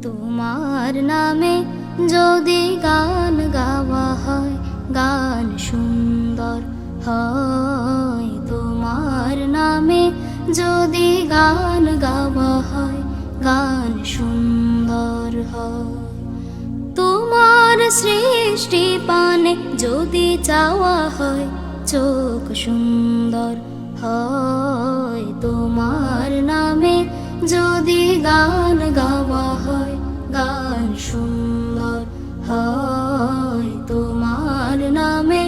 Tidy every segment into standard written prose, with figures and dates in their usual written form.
তোমার নামে যদি গান গাওয়া হয় গান সুন্দর হয়। তোমার নামে যদি গান গাওয়া হয় গান সুন্দর হয়। তোমার সৃষ্টি পানে যদি চাওয়া হয় চোখ সুন্দর হয়। তোমার নামে যদি গান গাওয়া হয় গান সুন্দর হয়। তোমার নামে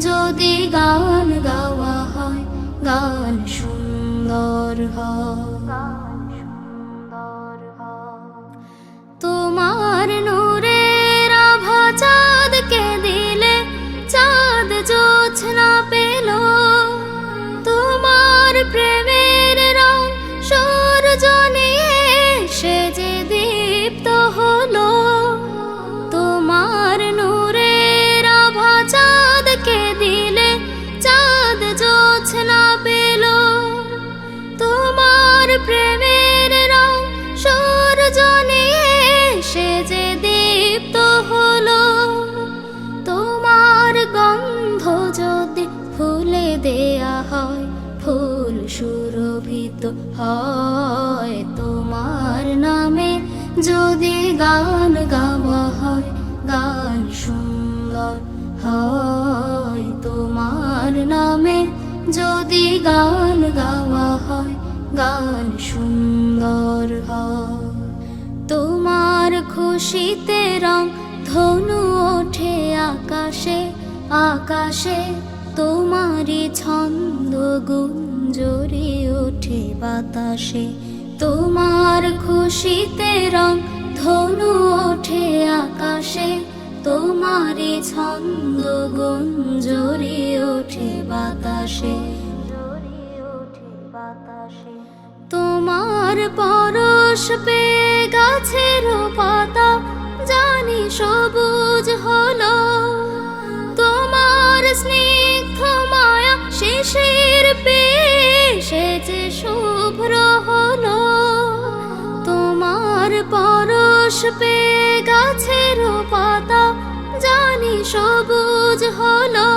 যদি গান গাওয়া হয় গান সুন্দর হয়। তোমার নূরের আভা চাঁদকে দিলে চাঁদ জোছনা পেল। তোমার প্রেমের রং সূর্য নিয়ে সে যে দীপ্ত হলো। তোমার নূরের আভা চাঁদকে দিলে চাঁদ জোছনা পেল। তোমার প্রেমের রং সূর্য নিয়ে সে যে দীপ্ত হলো। তোমার গন্ধ যদি ফুলে দেয়া হয় ফুল সুরভিত হয়। তোমার নামে যদি গান গাওয়া হয় গান সুন্দর হয়। তোমার নামে যদি গান গাওয়া হয় গান সুন্দর হয়। তোমার খুশিতে রং ধনু ওঠে আকাশে আকাশে। তোমারই ছন্দ গুঞ্জরি ওঠে বাতাসে। তোমার খুশিতে রং ধনু ওঠে আকাশে। তোমারই ছন্দ গুঞ্জরি ওঠে বাতাসে। তোমার পরশ পেয়ে গাছের পাতা জানি সবুজ হলো। তোমার স্নিগ্ধ মায়া শিশির পেয়ে সে যে শুভ্র হলো। তোমার পরশ পেয়ে গাছের পাতা জানি সবুজ হলো।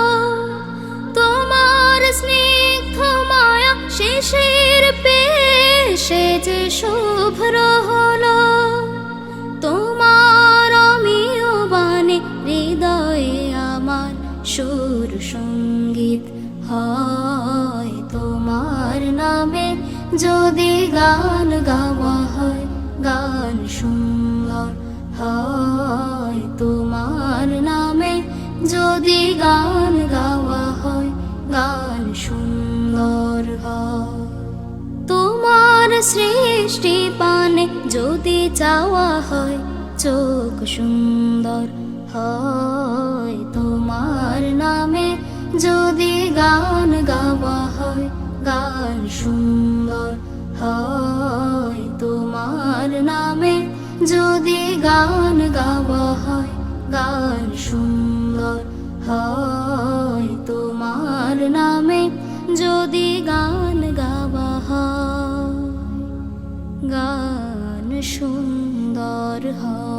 তোমার স্নিগ্ধ মায়া শিশির পেয়ে সে যে শুভ্র হলো। তোমার অমিয় বাণী হৃদয়ে আমার সুর সঙ্গীত হয়। তোমার নামে যদি গান গাওয়া হয় গান সুন্দর হয়। তোমার নামে যদি গান গাওয়া হয় গান সুন্দর হয়। তোমার সৃষ্টি পানে যদি চাওয়া হয় চোখ সুন্দর হয়। তোমার নামে যদি গান গাওয়া হয় গান সুন্দর হয়। তোমার নামে যদি গান গাওয়া হয় গান সুন্দর হয়। তোমার নামে যদি গান গাওয়া হয় গান সুন্দর হয়।